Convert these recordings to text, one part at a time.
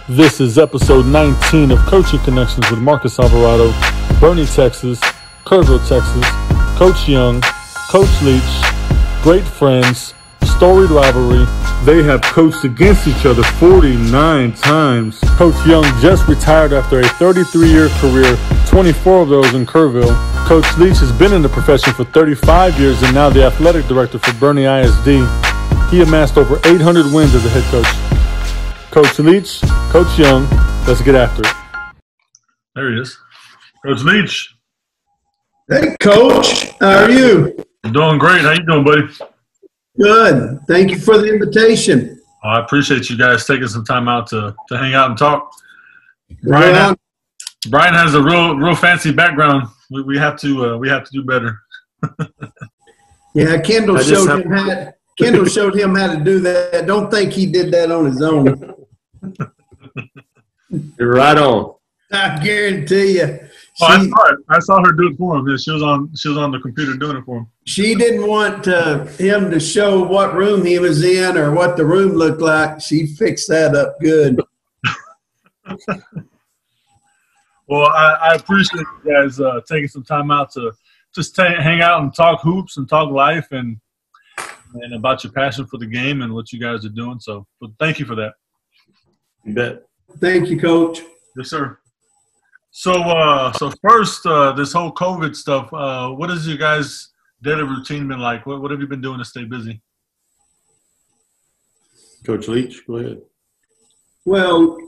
This is episode 19 of Coaching Connections with Marcus Alvarado, Boerne, Texas, Kerrville, Texas, Coach Young, Coach Leech, great friends, storied rivalry. They have coached against each other 49 times. Coach Young just retired after a 33-year career, 24 of those in Kerrville. Coach Leech has been in the profession for 35 years and now the athletic director for Boerne ISD. He amassed over 800 wins as a head coach. Coach Leech, Coach Young, let's get after it. There he is. Coach Leech. Hey, Coach. How are you? I'm doing great. How you doing, buddy? Good. Thank you for the invitation. I appreciate you guys taking some time out to hang out and talk. Brian has a real fancy background. We have to do better. Yeah, Kendall showed him how to do that. Don't think he did that on his own. You're right on. I guarantee you. I saw her do it for him. She was on the computer doing it for him. She didn't want him to show what room he was in or what the room looked like. She fixed that up good. Well, I appreciate you guys taking some time out to just hang out and talk hoops and talk life and about your passion for the game and what you guys are doing. So thank you for that. You bet. Thank you, Coach. Yes, sir. So first, this whole COVID stuff, what has your guys' daily routine been like? What have you been doing to stay busy? Coach Leech, go ahead. Well,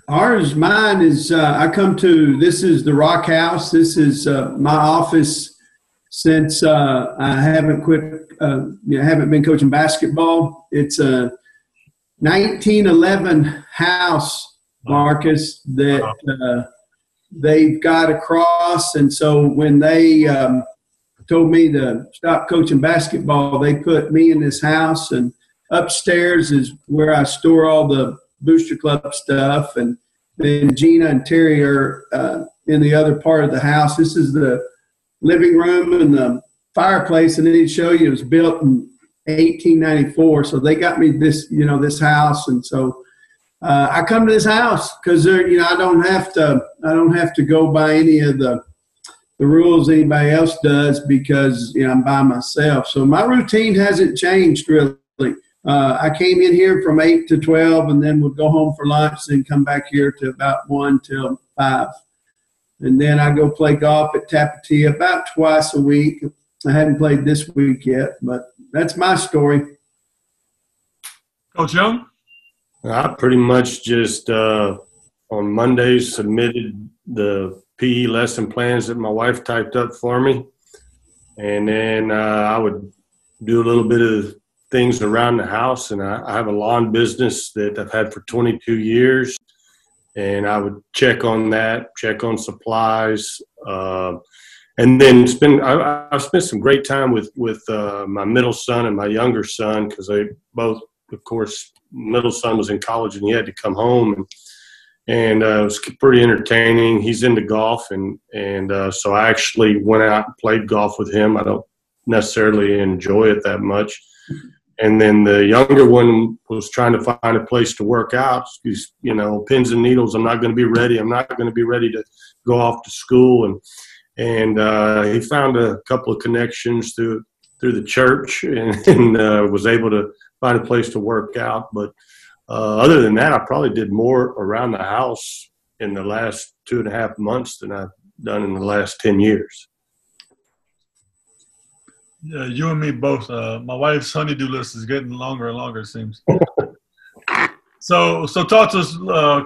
mine is this is the Rock House. This is my office since I haven't haven't been coaching basketball. It's a 1911 house, Marcus, that they've got across. And so when they told me to stop coaching basketball, they put me in this house, and upstairs is where I store all the Booster Club stuff. And then Gina and Terry are in the other part of the house. This is the living room and the fireplace. And I need to show you, it was built in 1894. So they got me this house. And so I come to this house because I don't have to go by any of the rules anybody else does because I'm by myself. So my routine hasn't changed really. I came in here from 8 to 12 and then would go home for lunch and come back here to about 1 till 5. And then I go play golf at Tapatía about twice a week. I haven't played this week yet, but that's my story. Coach Young? I pretty much just on Mondays submitted the PE lesson plans that my wife typed up for me. And then I would do a little bit of things around the house. And I have a lawn business that I've had for 22 years. And I would check on that, check on supplies. And then I've spent some great time with my middle son and my younger son because they both, of course, middle son was in college and he had to come home, and it was pretty entertaining. He's into golf, and so I actually went out and played golf with him. I don't necessarily enjoy it that much. And then the younger one was trying to find a place to work out. He's, pins and needles. I'm not going to be ready. I'm not going to be ready to go off to school. And he found a couple of connections through the church and was able to find a place to work out. But other than that, I probably did more around the house in the last 2.5 months than I've done in the last 10 years. Yeah, you and me both. My wife's honeydew list is getting longer and longer, it seems. So talk to us,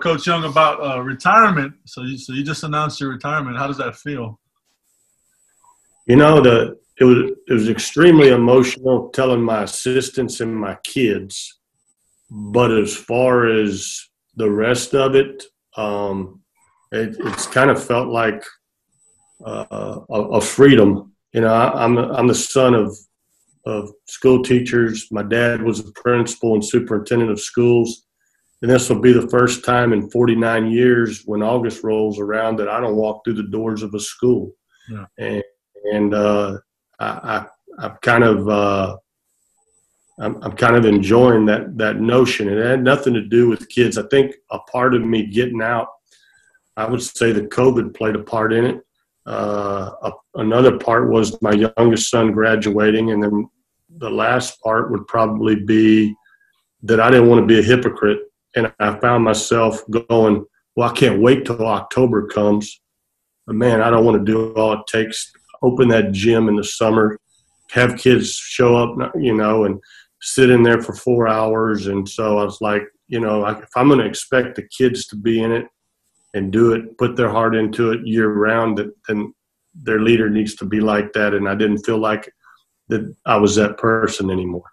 Coach Young, about retirement. So you just announced your retirement. How does that feel? It was extremely emotional telling my assistants and my kids. But as far as the rest of it, it's kind of felt like a freedom. I'm the son of school teachers. My dad was a principal and superintendent of schools. And this will be the first time in 49 years when August rolls around that I don't walk through the doors of a school. Yeah. And I've kind of I'm kind of enjoying that notion. It had nothing to do with kids. I think a part of me getting out, I would say that COVID played a part in it. Another part was my youngest son graduating, and then the last part would probably be that I didn't want to be a hypocrite, and I found myself going, well, I can't wait till October comes. But man, I don't want to do all it takes. Open that gym in the summer, have kids show up, and sit in there for 4 hours. And so I was like, if I'm going to expect the kids to be in it and do it, put their heart into it year round, then their leader needs to be like that. And I didn't feel like that I was that person anymore.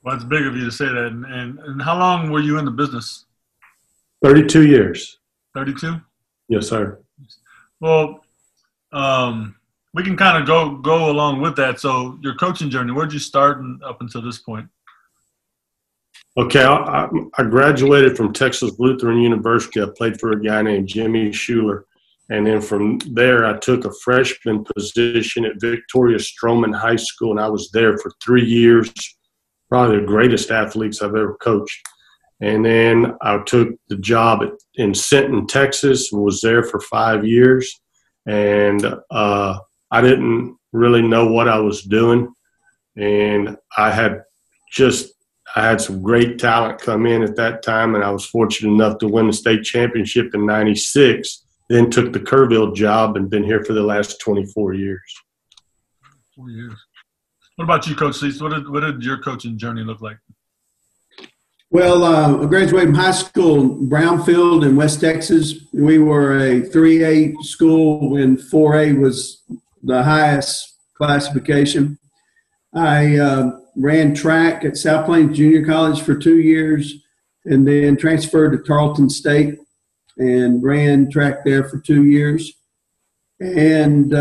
Well, it's big of you to say that. And how long were you in the business? 32 years. 32? Yes, sir. Well, we can kind of go along with that. So your coaching journey, where'd you start up until this point? Okay, I graduated from Texas Lutheran University. I played for a guy named Jimmy Schuler. And then from there, I took a freshman position at Victoria Stroman High School, and I was there for 3 years, probably the greatest athletes I've ever coached. And then I took the job in Sinton, Texas, and was there for 5 years. And I didn't really know what I was doing. And I had some great talent come in at that time, and I was fortunate enough to win the state championship in '96. Then took the Kerrville job and been here for the last 24 years. 4 years. What about you, Coach Leech? What did your coaching journey look like? Well, I graduated from high school in Brownfield in West Texas. We were a 3A school when 4A was the highest classification. I ran track at South Plains Junior College for 2 years and then transferred to Tarleton State and ran track there for 2 years. And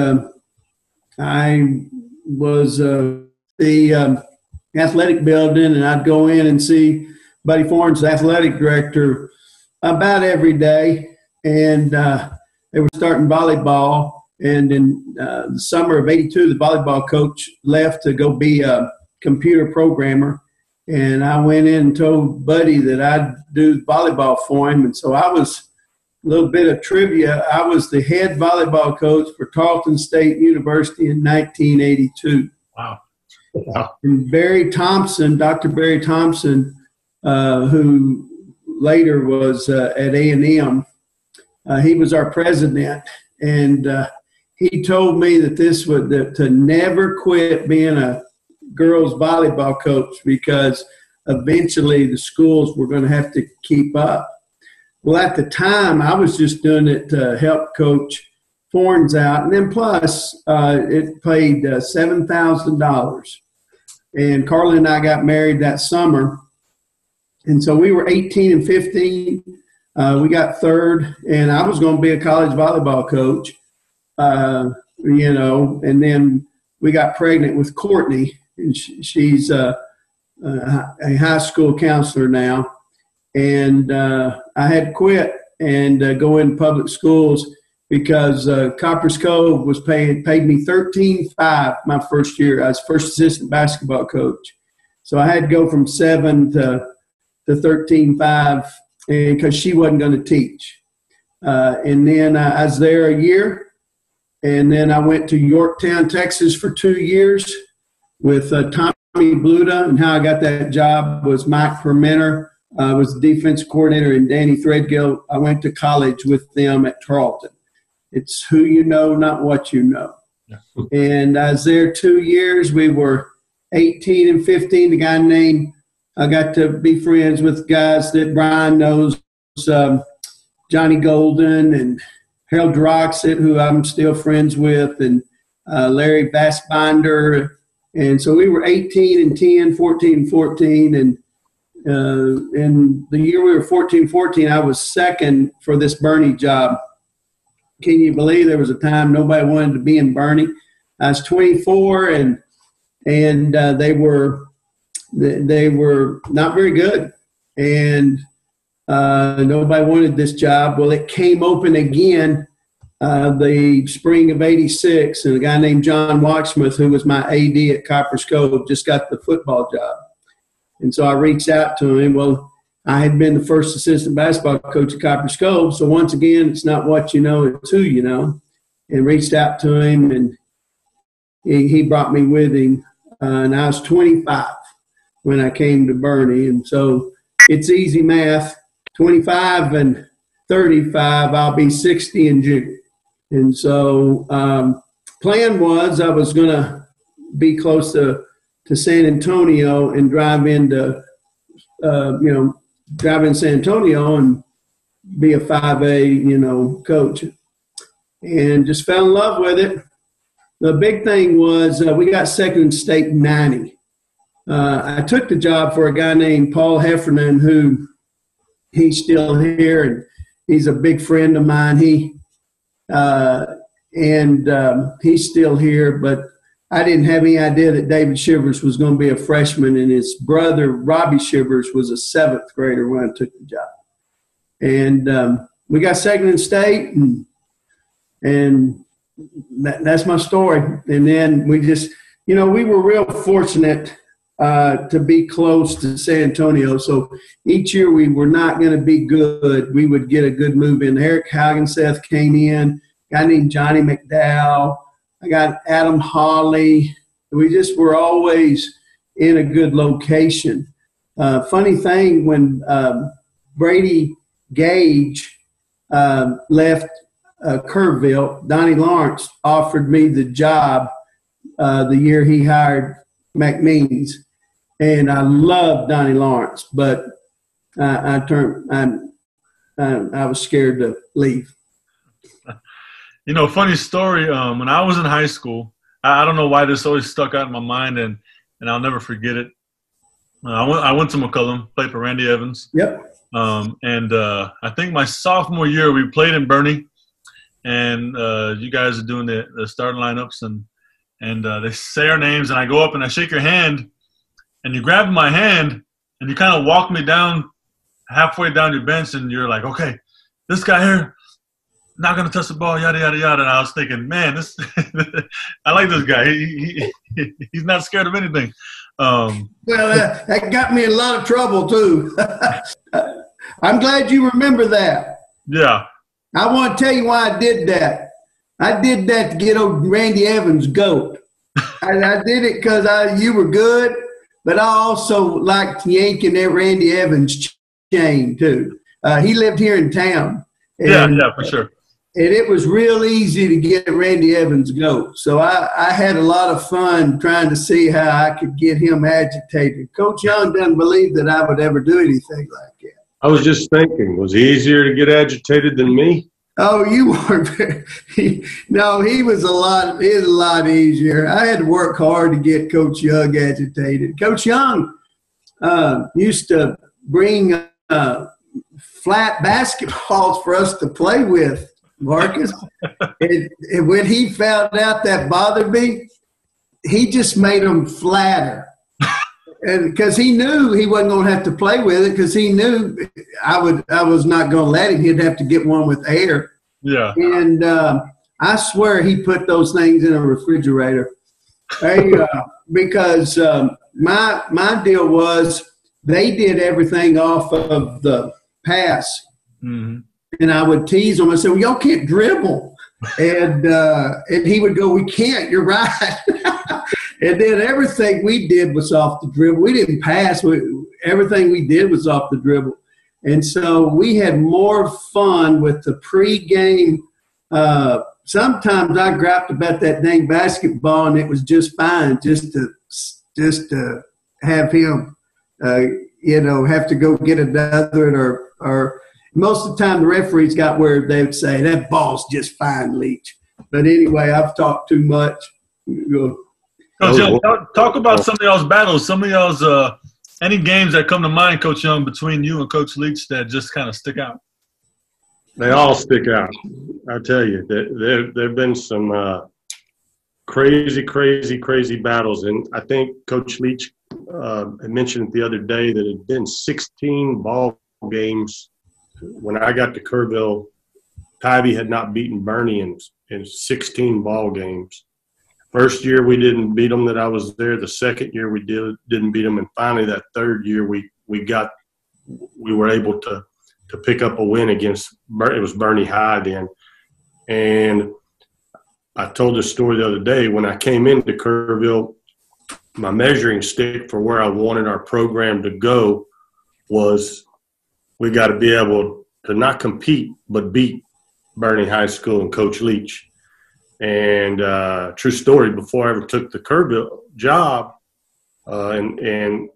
I was the athletic building, and I'd go in and see Buddy Forn's athletic director about every day. And they were starting volleyball. And in the summer of '82, the volleyball coach left to go be a computer programmer. And I went in and told Buddy that I'd do volleyball for him. And so I was, a little bit of trivia, I was the head volleyball coach for Tarleton State University in 1982. Wow. And Dr. Barry Thompson, who later was at A&M, he was our president. And he told me that to never quit being a girls volleyball coach because eventually the schools were going to have to keep up. Well, at the time, I was just doing it to help Coach Forns out. And then plus, it paid $7,000. And Carla and I got married that summer. And so we were 18 and 15. We got third, and I was going to be a college volleyball coach, and then we got pregnant with Courtney, and she's a high school counselor now. And I had to quit and go into public schools because Copper's Cove was paid me $13,500 my first year. I was first assistant basketball coach. So I had to go from 7 to $13,500 because she wasn't going to teach. And then I was there a year. And then I went to Yorktown, Texas for 2 years with Tommy Bluda. And how I got that job was Mike Permenter was the defense coordinator, and Danny Threadgill. I went to college with them at Tarleton. It's who you know, not what you know. Yeah. And I was there 2 years. We were 18 and 15. The guy named, I got to be friends with guys that Brian knows, Johnny Golden and Harold Droxett, who I'm still friends with, and Larry Bassbinder. And so we were 18 and 10, 14 and 14. And in the year we were 14, I was second for this Boerne job. Can you believe there was a time nobody wanted to be in Boerne? I was 24, and they were not very good, and nobody wanted this job. Well, it came open again the spring of '86, and a guy named John Watchmuth, who was my AD at Copper's Cove, just got the football job. And so I reached out to him. Well, I had been the first assistant basketball coach at Copper's Cove, so once again, it's not what you know, it's who you know. And reached out to him, and he brought me with him. And I was 25 when I came to Boerne. And so it's easy math. 25 and 35, I'll be 60 in June. And so plan was I was going to be close to San Antonio and drive into, drive in San Antonio and be a 5A, coach. And just fell in love with it. The big thing was we got second in state in 90. I took the job for a guy named Paul Heffernan, who he's still here, and he's a big friend of mine. He's still here, but I didn't have any idea that David Shivers was going to be a freshman, and his brother, Robbie Shivers, was a seventh grader when I took the job. And we got second in state, and that's my story. And then we just, we were real fortunate to be close to San Antonio. So each year we were not going to be good. We would get a good move in. Eric Haugenseth came in, a guy named Johnny McDowell. I got Adam Hawley. We just were always in a good location. Funny thing, when Brady Gage left Kerrville, Donnie Lawrence offered me the job the year he hired McMeans, and I loved Donnie Lawrence, but I was scared to leave. Funny story. When I was in high school, I don't know why this always stuck out in my mind, and I'll never forget it. I went to McCullum, played for Randy Evans. Yep. And I think my sophomore year we played in Boerne, and you guys are doing the starting lineups, and they say our names, and I go up and I shake your hand, and you grab my hand, and you kind of walk me down halfway down your bench, and you're like, okay, this guy here, not going to touch the ball, yada, yada, yada. And I was thinking, man, I like this guy. He's not scared of anything. Well, that got me in a lot of trouble, too. I'm glad you remember that. Yeah. I want to tell you why I did that. I did that to get old Randy Evans' goat. I did it because you were good, but I also liked yanking that Randy Evans chain, too. He lived here in town. And, yeah, for sure. And it was real easy to get Randy Evans' goat. So I had a lot of fun trying to see how I could get him agitated. Coach Young doesn't believe that I would ever do anything like that. I was just thinking, was he easier to get agitated than me? Oh, you weren't. No, he was a lot easier. I had to work hard to get Coach Young agitated. Coach Young used to bring flat basketballs for us to play with, Marcus. and when he found out that bothered me, he just made them flatter. And because he knew he wasn't going to have to play with it, because he knew I was not going to let him. He'd have to get one with air. Yeah. And I swear he put those things in a refrigerator. Because my deal was they did everything off of the pass. Mm-hmm. And I would tease him. I said, well, y'all can't dribble. And he would go, we can't. You're right. And then everything we did was off the dribble. We didn't pass. Everything we did was off the dribble. And so we had more fun with the pregame. Sometimes I griped about that dang basketball, and it was just fine just to have him, have to go get another or most of the time the referees got where they would say, that ball's just fine, Leech. But anyway, I've talked too much. Coach Young, talk about some of y'all's battles, some of y'all's any games that come to mind, Coach Young, between you and Coach Leech that just kind of stick out. They all stick out. I tell you, there have been some crazy battles, and I think Coach Leech had mentioned the other day that it had been 16 ball games when I got to Kerrville Tivy had not beaten Boerne in 16 ball games. First year we didn't beat them that I was there. The second year we didn't beat them, and finally that third year we were able to pick up a win against it was Boerne High then. And I told this story the other day. When I came into Kerrville, my measuring stick for where I wanted our program to go was we got to be able to not compete but beat Boerne High School and Coach Leech. And true story, before I ever took the Kerrville job in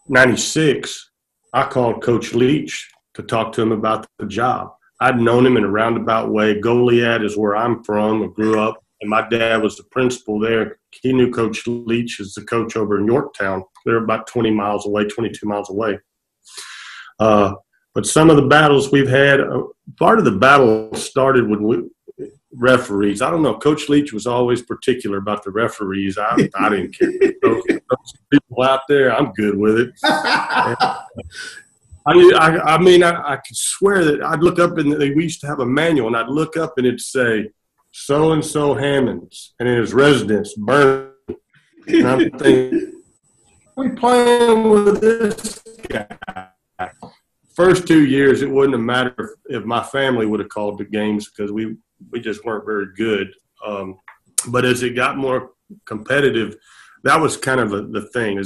96, I called Coach Leech to talk to him about the job. I'd known him in a roundabout way. Goliad is where I'm from. I grew up, and my dad was the principal there. He knew Coach Leech as the coach over in Yorktown. They're about 20 miles away, 22 miles away. But some of the battles we've had, part of the battle started with referees. I don't know. Coach Leech was always particular about the referees. I didn't care. Those people out there, I'm good with it. I mean, I could swear that I'd look up and we used to have a manual, and I'd look up and it'd say, so-and-so Hammonds, and in his residence, Boerne. And I'm thinking, we playing with this guy. First 2 years, it wouldn't have mattered if my family would have called the games because we just weren't very good. But as it got more competitive, that was kind of the thing.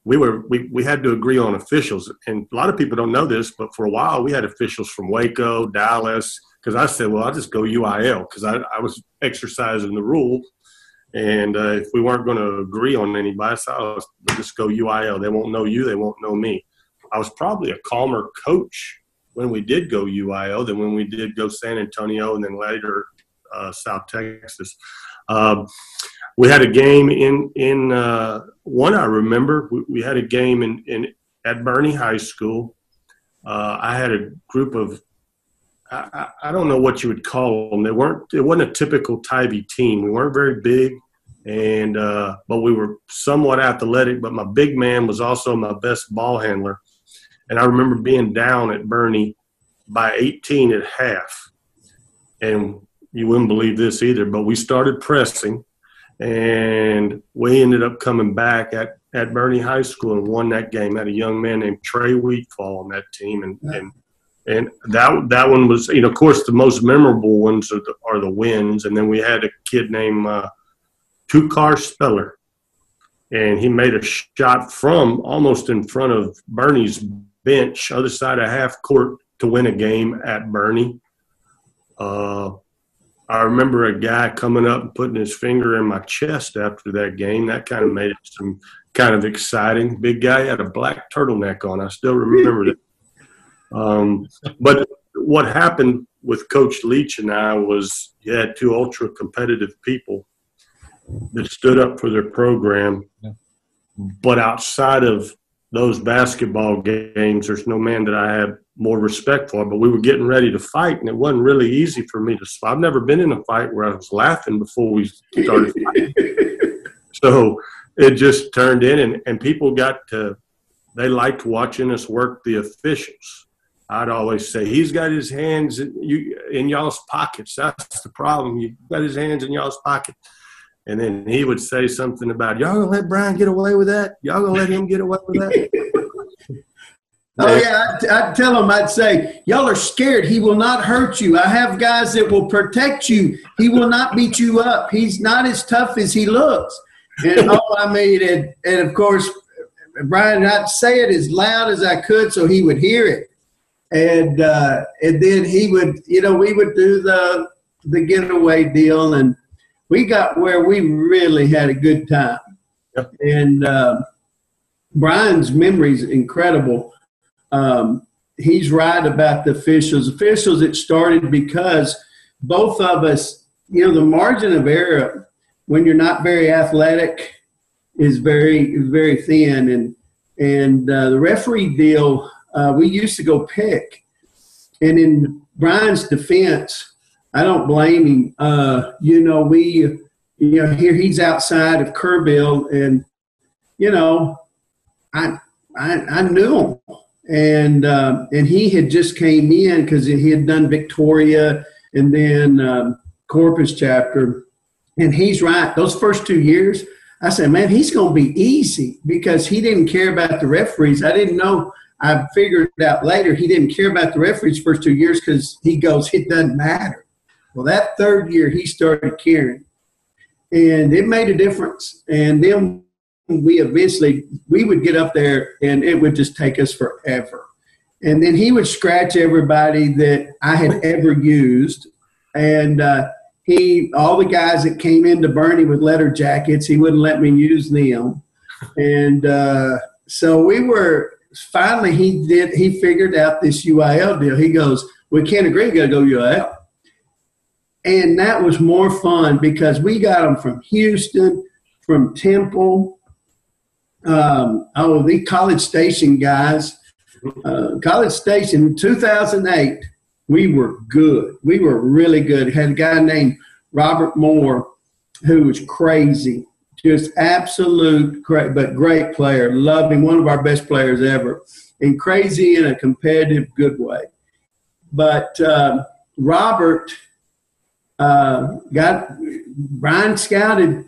We had to agree on officials, and a lot of people don't know this, but for a while we had officials from Waco, Dallas. Because I said, well, I'll just go UIL because I was exercising the rule, and if we weren't going to agree on anybody, so I'll just go UIL. They won't know you, they won't know me. I was probably a calmer coach when we did go UIL than when we did go San Antonio and then later South Texas. We had a game in one I remember. We had a game at Boerne High School. I had a group of I don't know what you would call them. It wasn't a typical Tivy team. We weren't very big, and but we were somewhat athletic. But my big man was also my best ball handler. And I remember being down at Boerne by 18 at half. And you wouldn't believe this either, but we started pressing, and we ended up coming back at Boerne High School and won that game. Had a young man named Trey Wheatfall on that team, and that one was, of course, the most memorable ones are the wins. And then we had a kid named Two-Car Speller, and he made a shot from almost in front of Boerne's bench, other side of half court, to win a game at Boerne. I remember a guy coming up and putting his finger in my chest after that game. That kind of made it some kind of exciting. Big guy had a black turtleneck on. I still remember it. But what happened with Coach Leech and I was you had two ultra-competitive people that stood up for their program. Yeah. But outside of those basketball games, there's no man that I had more respect for. But we were getting ready to fight, and it wasn't really easy for me to – I've never been in a fight where I was laughing before we started fighting. So it just turned in, and people got to – they liked watching us work the officials. I'd always say, he's got his hands in y'all's pockets. That's the problem. You've got his hands in y'all's pockets. And then he would say something about, y'all going to let Brian get away with that? Y'all going to let him get away with that? Oh, yeah. I'd tell him, I'd say, y'all are scared. He will not hurt you. I have guys that will protect you. He will not beat you up. He's not as tough as he looks. And, and of course, Brian, I'd say it as loud as I could so he would hear it. And then he would, we would do the getaway deal, and we got where we really had a good time. Yep. And Brian's memory is incredible. He's right about the officials. Officials, it started because both of us, the margin of error when you're not very athletic is very, very thin. And the referee deal, we used to go pick. And in Brian's defense, I don't blame him. Here he's outside of Kerrville, and I knew him, and he had just came in because he had done Victoria and then Corpus chapter. And he's right. Those first 2 years, I said, man, he's going to be easy because he didn't care about the referees. I didn't know. I figured it out later. He didn't care about the referees first 2 years because he goes, it doesn't matter. Well, that third year, he started caring. And it made a difference. And then we would get up there and it would just take us forever. And then he would scratch everybody that I had ever used. And all the guys that came into Boerne with letter jackets, he wouldn't let me use them. And so we were, finally he figured out this UIL deal. He goes, we can't agree, we got to go UIL. And that was more fun because we got them from Houston, from Temple, the College Station guys. College Station, 2008, we were good. We were really good. Had a guy named Robert Moore who was crazy, just absolute but great player. Loved him, one of our best players ever, and crazy in a competitive, good way. But Robert Brian scouted,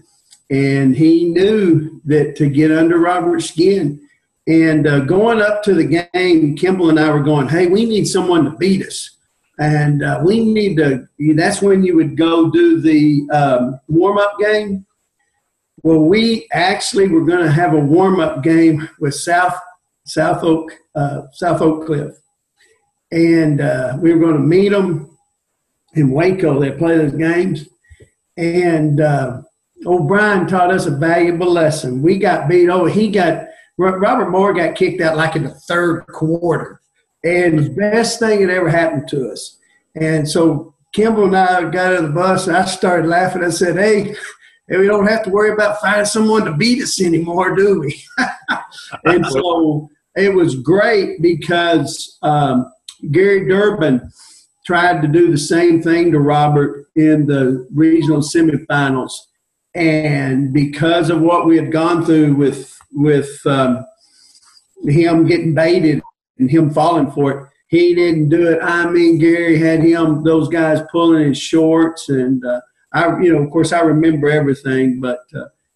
and he knew that to get under Robert's skin. And going up to the game, Kimball and I were going, hey, we need someone to beat us. And we need to – that's when you would go do the warm-up game. Well, we actually were going to have a warm-up game with South Oak Cliff. And we were going to meet them in Waco. They play those games. And O'Brien taught us a valuable lesson. We got beat. Robert Moore got kicked out like in the third quarter. And the best thing that ever happened to us. And so Kimball and I got on the bus, and I started laughing. I said, hey, we don't have to worry about finding someone to beat us anymore, do we? And so it was great because Gary Durbin tried to do the same thing to Robert in the regional semifinals. And because of what we had gone through with him getting baited and him falling for it, he didn't do it. I mean, Gary had those guys pulling his shorts, and of course, I remember everything. But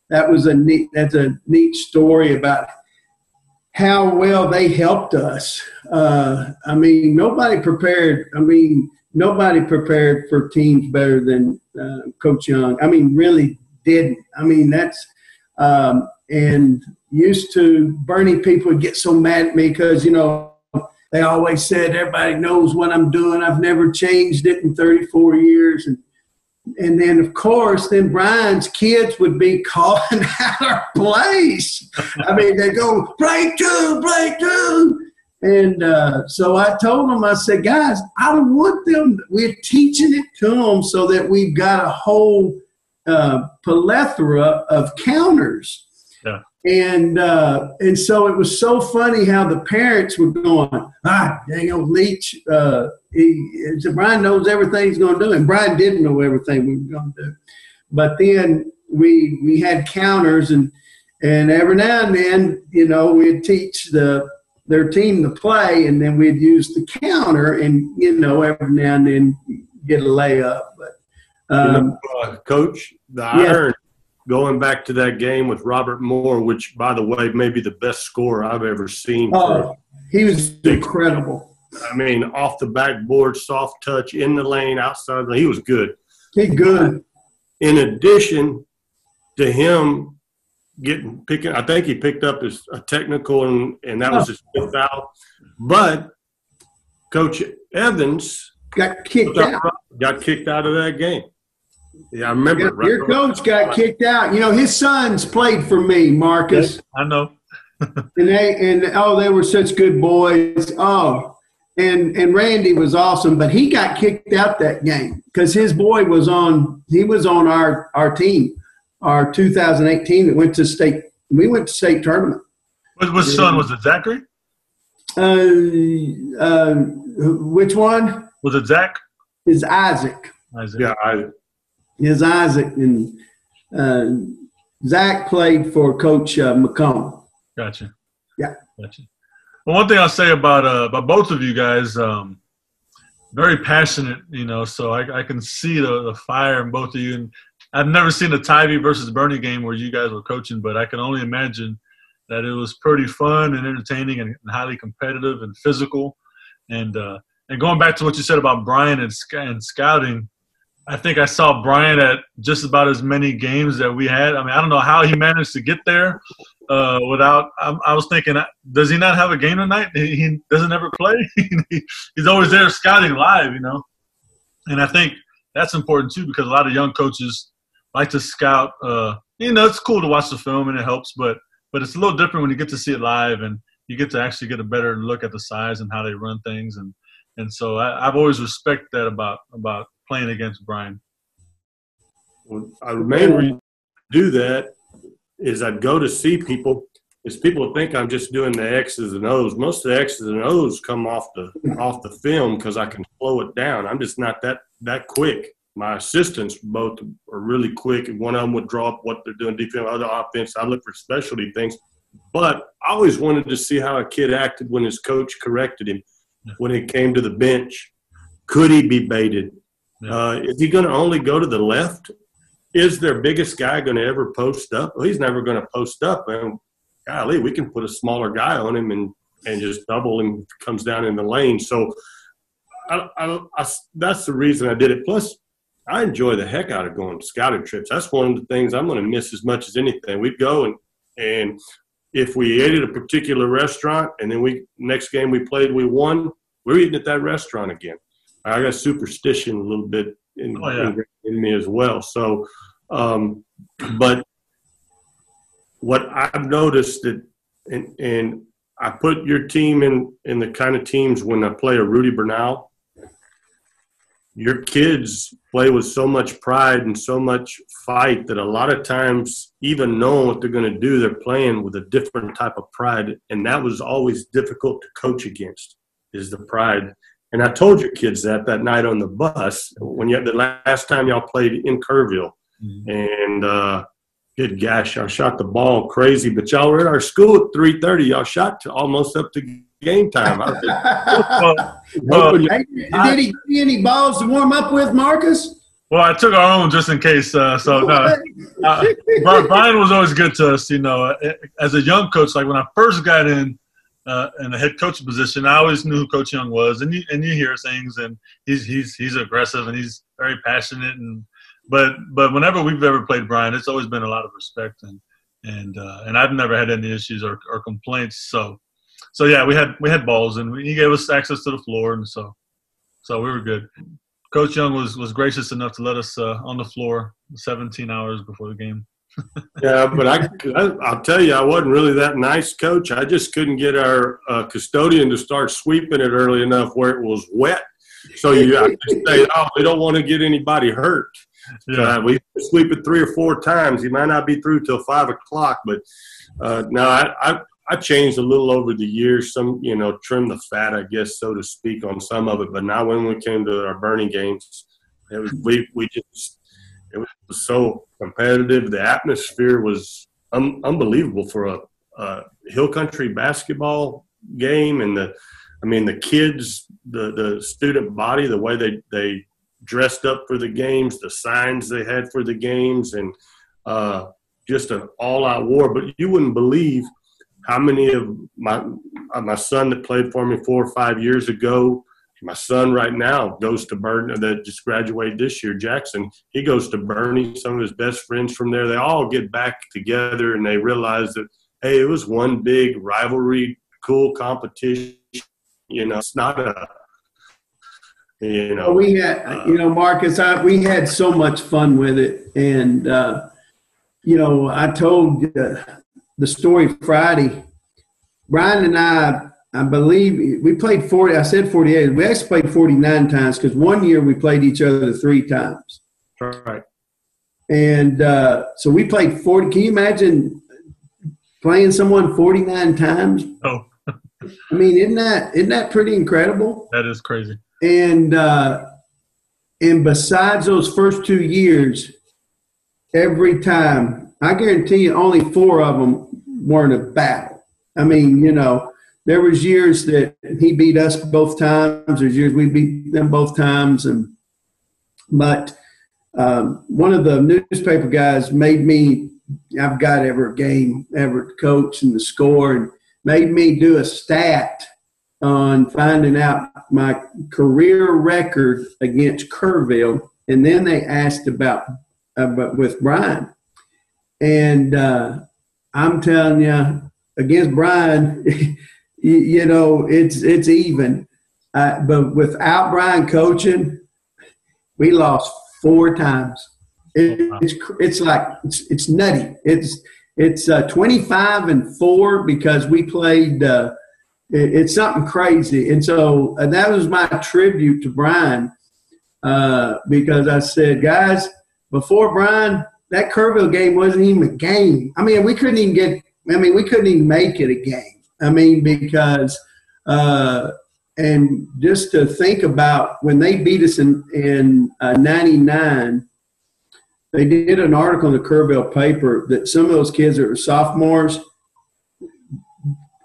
that's a neat story about how well they helped us. Nobody prepared for teams better than Coach Young. I mean, really didn't. I mean, that's and used to Boerne people would get so mad at me because they always said everybody knows what I'm doing. I've never changed it in 34 years. And then, of course, Brian's kids would be calling out our plays. I mean, they go, play two. And so I told them, I said, guys, I don't want them. We're teaching it to them so that we've got a whole plethora of counters. Yeah. And so it was so funny how the parents were going, dang old Leech, Brian knows everything he's going to do. And Brian didn't know everything we were going to do. But then we had counters, and every now and then, we'd teach their team to play, and then we'd use the counter, and, every now and then get a layup. But Coach, the iron. Going back to that game with Robert Moore, which, by the way, may be the best scorer I've ever seen. He was incredible. I mean, off the backboard, soft touch, in the lane, outside. He was good. He's good. In addition to him picking, I think he picked up a technical, and that was his fifth foul. But Coach Evans got kicked out of that game. Yeah, I remember. Your coach got kicked out. His sons played for me, Marcus. I know. and they were such good boys. And Randy was awesome, but he got kicked out that game because his boy was on our team, our 2018 that went to state. We went to state tournament. Which son was it? Zachary? Which one? Was it Zach? It's Isaac. Yeah, Is Isaac, and Zach played for Coach McComb. Gotcha. Yeah. Gotcha. Well, one thing I'll say about both of you guys, very passionate, so I can see the fire in both of you. And I've never seen a Tivy versus Boerne game where you guys were coaching, but I can only imagine that it was pretty fun and entertaining and highly competitive and physical. And going back to what you said about Brian and scouting, I think I saw Brian at just about as many games that we had. I mean, I don't know how he managed to get there without – I was thinking, does he not have a game tonight? He doesn't ever play? He's always there scouting live, And I think that's important too, because a lot of young coaches like to scout. It's cool to watch the film and it helps, but it's a little different when you get to see it live and you get to actually get a better look at the size and how they run things. And so I've always respected that about playing against Brian. Well, the main reason I do that is I'd go to see people. Is people think I'm just doing the X's and O's. Most of the X's and O's come off the film because I can slow it down. I'm just not that quick. My assistants both are really quick, and one of them would draw up what they're doing defense, other offense. I look for specialty things. But I always wanted to see how a kid acted when his coach corrected him. When it came to the bench, could he be baited? Is he going to only go to the left? Is their biggest guy going to ever post up? Well, he's never going to post up. And golly, we can put a smaller guy on him and just double him if he comes down in the lane. So that's the reason I did it. Plus, I enjoy the heck out of going to scouting trips. That's one of the things I'm going to miss as much as anything. We'd go and if we ate at a particular restaurant and then next game we played, we won, we're eating at that restaurant again. I got superstition a little bit in me as well. So, but what I've noticed that, and I put your team in the kind of teams when I play a Rudy Bernal, your kids play with so much pride and so much fight that a lot of times, even knowing what they're going to do, they're playing with a different type of pride. And that was always difficult to coach against, is the pride. And I told your kids that night on the bus when the last time y'all played in Kerrville. Mm-hmm. And good gosh, y'all shot the ball crazy. But y'all were at our school at 3:30. Y'all shot to almost up to game time. Did he give you any balls to warm up with, Marcus? Well, I took our own just in case. Brian was always good to us, as a young coach. Like when I first got in the head coaching position, I always knew who Coach Young was, and you hear things, and he's aggressive and he's very passionate, but whenever we've ever played Brian, it's always been a lot of respect, and I've never had any issues or complaints. So yeah, we had balls, and he gave us access to the floor, and so we were good. Coach Young was gracious enough to let us on the floor 17 hours before the game. Yeah, but I'll tell you, I wasn't really that nice, Coach. I just couldn't get our custodian to start sweeping it early enough where it was wet. So I just say, we don't want to get anybody hurt. Yeah. We sweep it 3 or 4 times. He might not be through till 5 o'clock, but no, I changed a little over the years. Some, trim the fat, I guess, so to speak, on some of it. But now when we came to our Boerne games, it was so competitive. The atmosphere was unbelievable for a hill country basketball game, and the kids, the student body, the way they dressed up for the games, the signs they had for the games, and just an all-out war. But you wouldn't believe how many of my son that played for me 4 or 5 years ago, my son right now goes to Boerne, that just graduated this year, Jackson. He goes to Boerne, some of his best friends from there. They all get back together, and they realize that, hey, it was one big rivalry, cool competition. It's not a we had, Marcus, we had so much fun with it. And, I told the story Friday. Brian and I believe we played 40. I said 48. We actually played 49 times because one year we played each other 3 times. Right. And so we played 40. Can you imagine playing someone 49 times? Oh. I mean, isn't that pretty incredible? That is crazy. And besides those first 2 years, every time, I guarantee you only 4 of them weren't a battle. I mean, there was years that he beat us both times. There's years we beat them both times. But one of the newspaper guys made me, I've got every game, every coach and the score, and made me do a stat on finding out my career record against Kerrville. And then they asked about with Brian. And I'm telling you, against Brian, you know, it's even. But without Brian coaching, we lost 4 times. It's like it's nutty. It's 25-4 because we played. It's something crazy, and so that was my tribute to Brian because I said, guys, before Brian, that Kerrville game wasn't even a game. I mean, we couldn't even make it a game. I mean, because and just to think about when they beat us in 99, they did an article in the Kerrville paper that some of those kids that were sophomores,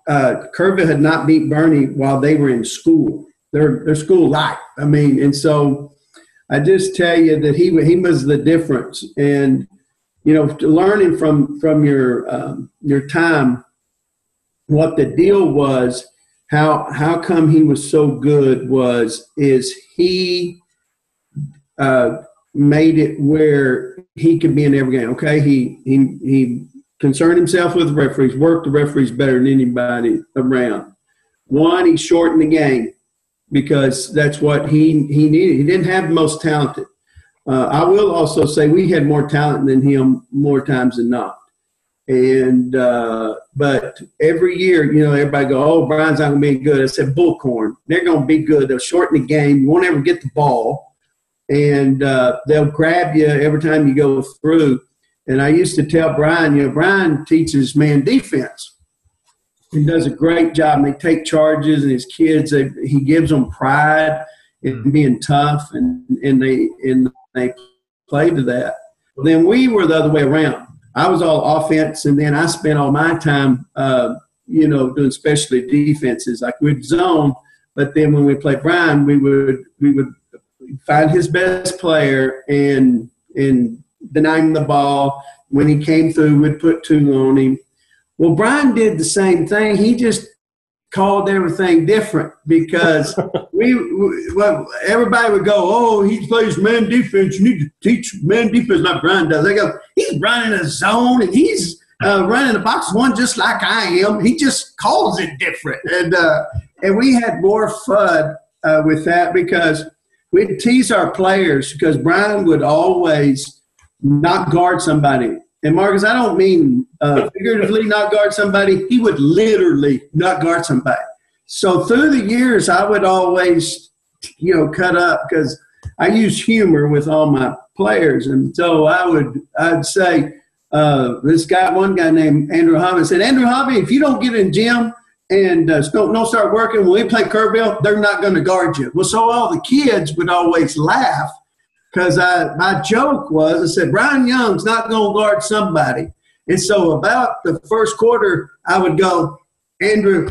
Kerrville had not beat Boerne while they were in school, their school life. I mean, and so I just tell you that he was the difference. And, you know, learning from your time, what the deal was, how come he was so good is he made it where he could be in every game. Okay, he concerned himself with the referees, worked the referees better than anybody around. One, he shortened the game because that's what he needed. He didn't have the most talented. I will also say we had more talent than him more times than not. And but every year, you know, everybody go, oh, Brian's not going to be good. I said, bullcorn. They're going to be good. They'll shorten the game. You won't ever get the ball. And they'll grab you every time you go through. And I used to tell Brian, you know, Brian teaches man defense. He does a great job. And they take charges, and his kids, he gives them pride in being tough, and they play to that. Then we were the other way around. I was all offense, and then I spent all my time, you know, doing specialty defenses. Like we'd zone, but then when we played Brian, we would find his best player and deny him the ball. When he came through, we'd put 2 on him. Well, Brian did the same thing. He just called everything different because everybody would go, oh, he plays man defense. You need to teach man defense like Brian does. They go, he's running a zone and he's running the box one just like I am. He just calls it different. And we had more fun with that because we'd tease our players because Brian would always not guard somebody. And Marcus, I don't mean figuratively not guard somebody. He would literally not guard somebody. So through the years, I would always, you know, cut up because I use humor with all my players. And so I'd say one guy named Andrew Hobby said, Andrew Hobby, if you don't get in gym and don't start working, when we play Kerrville, they're not going to guard you. Well, so all the kids would always laugh. Because my joke was, I said, Brian Young's not going to guard somebody. And so about the first quarter, I would go, Andrew,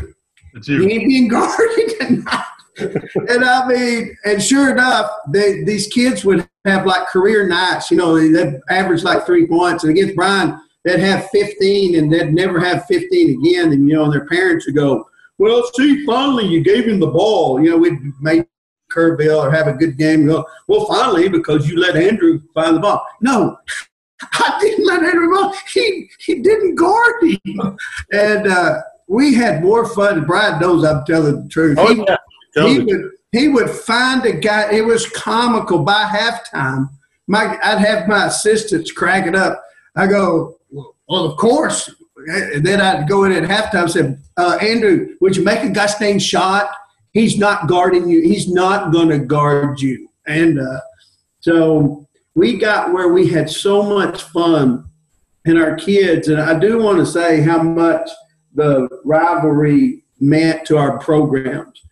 you ain't being guarded tonight. And I mean, and sure enough, these kids would have like career nights. You know, they'd average like 3 points. And against Brian, they'd have 15 and they'd never have 15 again. And, you know, their parents would go, well, see, finally you gave him the ball. You know, we'd make Kerrville or have a good game. Go, well, finally, because you let Andrew find the ball. No, I didn't let Andrew ball. He didn't guard him. And we had more fun. Brian knows I'm telling the truth. He would find a guy. It was comical by halftime. I'd have my assistants crack it up. I go, well, of course. And then I'd go in at halftime and say, Andrew, would you make a Gustain shot? He's not guarding you. He's not going to guard you. And so we got where we had so much fun and our kids. And I do want to say how much the rivalry meant to our programs.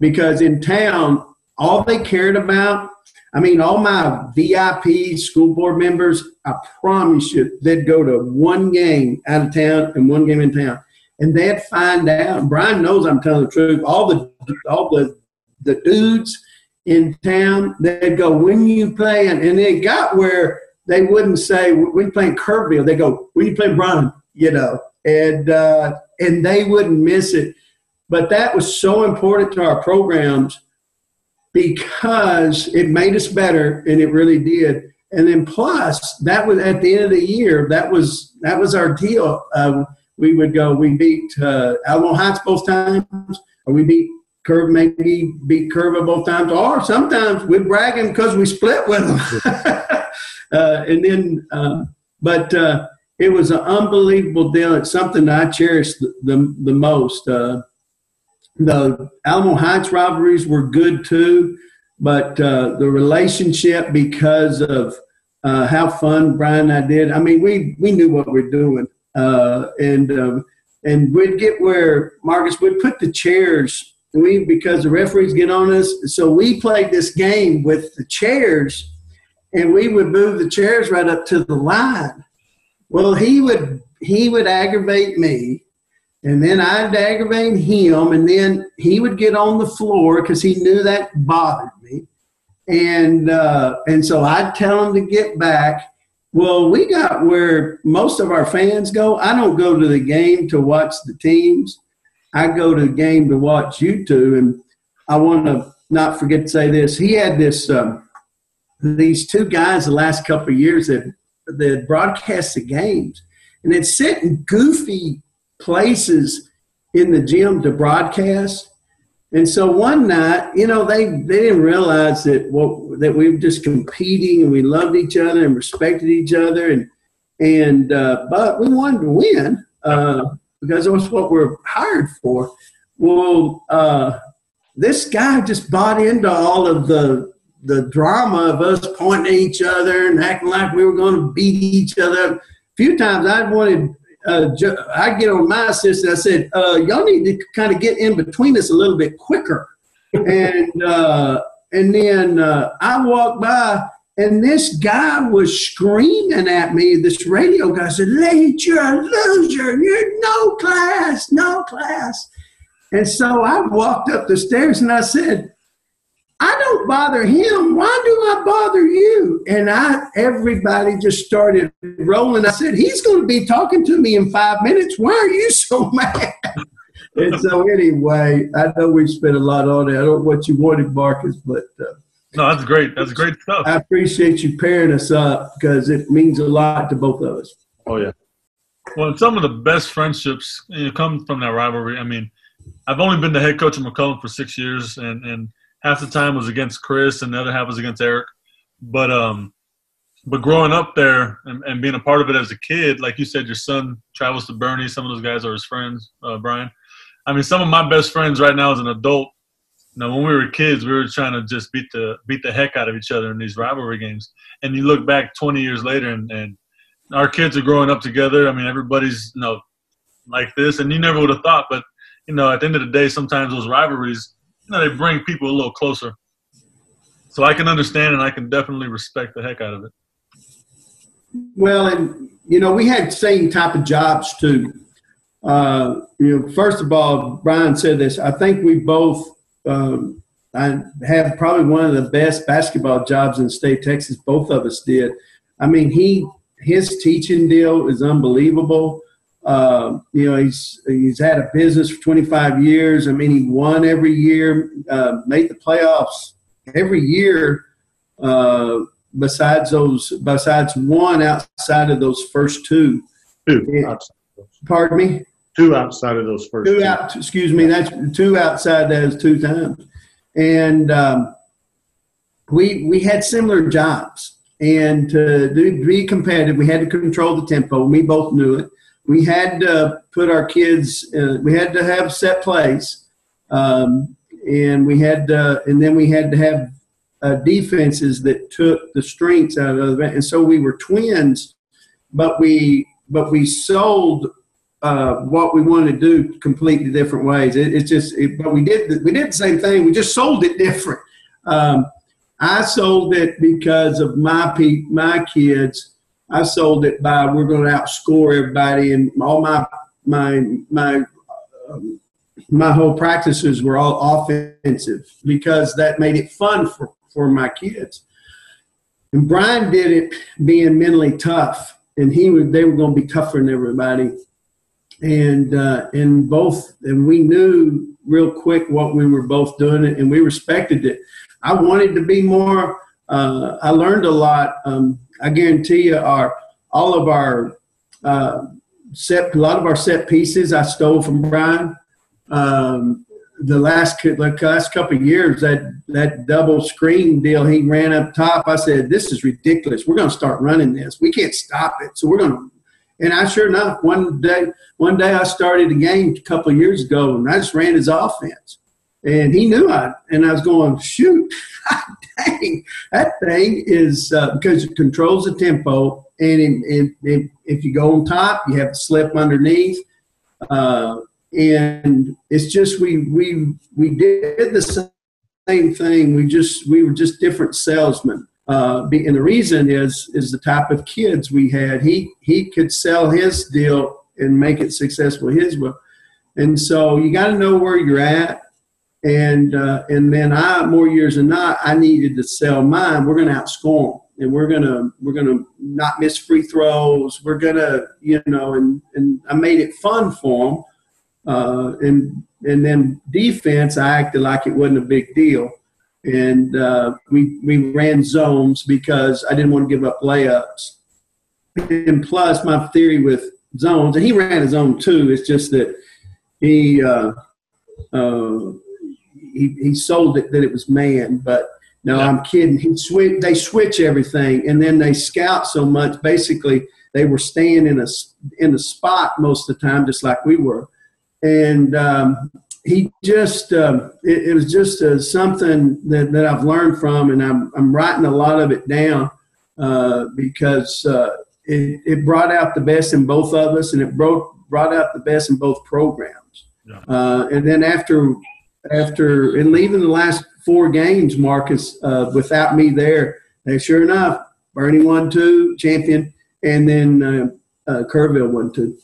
Because in town, all they cared about, I mean, all my VIP school board members, I promise you, they'd go to one game out of town and one game in town. and they'd find out. And Brian knows I'm telling the truth. All the dudes in town, they'd go, when you playing? And it got where they wouldn't say, when you playing Kerrville? They go, when you playing Brian? And they wouldn't miss it. But that was so important to our programs because it made us better, and it really did. And then plus, that was at the end of the year, that was our deal. We would go, we beat Alamo Heights both times, or we beat Kerrville both times, or sometimes we'd brag them because we split with them. But it was an unbelievable deal. It's something that I cherish the most. The Alamo Heights rivalries were good too, but the relationship, because of how fun Brian and I did. I mean, we knew what we were doing, and we'd get where Marcus would put the chairs. Because the referees get on us, so we played this game with the chairs, and we would move the chairs right up to the line. Well, he would aggravate me, and then I'd aggravate him, and then he would get on the floor because he knew that bothered me, and so I'd tell him to get back. Well, we got where most of our fans go. I don't go to the game to watch the teams. I go to the game to watch you two, and I want to not forget to say this. He had these two guys the last couple of years that broadcast the games, and they'd sit in goofy places in the gym to broadcast. And so one night, they didn't realize that we were just competing, and we loved each other and respected each other, but we wanted to win. Because that's what we're hired for. Well, this guy just bought into all of the drama of us pointing at each other and acting like we were going to beat each other. A few times I'd get on my assistant. I said, y'all need to kind of get in between us a little bit quicker. And then I walked by, and this guy was screaming at me. This radio guy said, Leech, you're a loser. You're no class, no class. And so I walked up the stairs, and I said, I don't bother him. Why do I bother you? And everybody just started rolling. I said, he's going to be talking to me in 5 minutes. Why are you so mad? And so anyway, I know we spent a lot on it. I don't know what you wanted, Marcus, but no, that's great. That's great stuff. I appreciate you pairing us up because it means a lot to both of us. Oh, yeah. Well, some of the best friendships come from that rivalry. I mean, I've only been the head coach of McCollum for 6 years, and half the time was against Chris, and the other half was against Eric. But growing up there and being a part of it as a kid, like you said, your son travels to Boerne. Some of those guys are his friends, Brian. I mean, some of my best friends right now as an adult, when we were kids, we were trying to just beat the heck out of each other in these rivalry games. And you look back 20 years later, and our kids are growing up together. I mean, everybody's like this, and you never would have thought. But at the end of the day, sometimes those rivalries, they bring people a little closer. So I can understand, and I can definitely respect the heck out of it. Well, and we had the same type of jobs too. First of all, Brian said this. I think we both. I have probably one of the best basketball jobs in the state of Texas. Both of us did. I mean, his teaching deal is unbelievable. He's had a business for 25 years. I mean, he won every year, made the playoffs every year. Besides one outside of those first two. Pardon me? Two outside of those first two. That's two outside those 2 times. And we had similar jobs. And to be competitive, we had to control the tempo. We both knew it. We had to put our kids we had to have set plays. And then we had to have defenses that took the strengths out of it. And so we were twins, but we sold what we wanted to do completely different ways. But we did the same thing. We just sold it different. I sold it because of my kids. I sold it by we're going to outscore everybody, and all my my whole practices were all offensive because that made it fun for my kids. And Brian did it being mentally tough, and they were going to be tougher than everybody. And we knew real quick what we were both doing, and we respected it. I wanted to be more. I learned a lot. I guarantee you, a lot of our set pieces I stole from Brian. The last couple of years, that double screen deal he ran up top, I said, this is ridiculous. We're going to start running this. We can't stop it. So we're going to. And I sure enough, one day I started a game a couple of years ago, and I just ran his offense. And he knew and I was going, shoot, dang, that thing is because it controls the tempo. And if you go on top, you have to slip underneath. And it's just we did the same thing. We were just different salesmen. And the reason is the type of kids we had. He could sell his deal and make it successful his way. And so you got to know where you're at. And then more years than not, I needed to sell mine. We're going to outscore them, and we're gonna not miss free throws. We're gonna, and I made it fun for them. And then defense, I acted like it wasn't a big deal. And we ran zones because I didn't want to give up layups. And plus, my theory with zones, and he ran a zone too. It's just that he sold it that it was man, but no, yeah. I'm kidding. They switch everything, and then they scout so much. Basically, they were staying in a spot most of the time, just like we were. And he just it was just something that I've learned from, and I'm writing a lot of it down because it brought out the best in both of us, and it brought out the best in both programs. Yeah. And then after leaving the last 4 games, Marcus, without me there, and sure enough, Boerne won 2, champion, and then Kerrville won 2.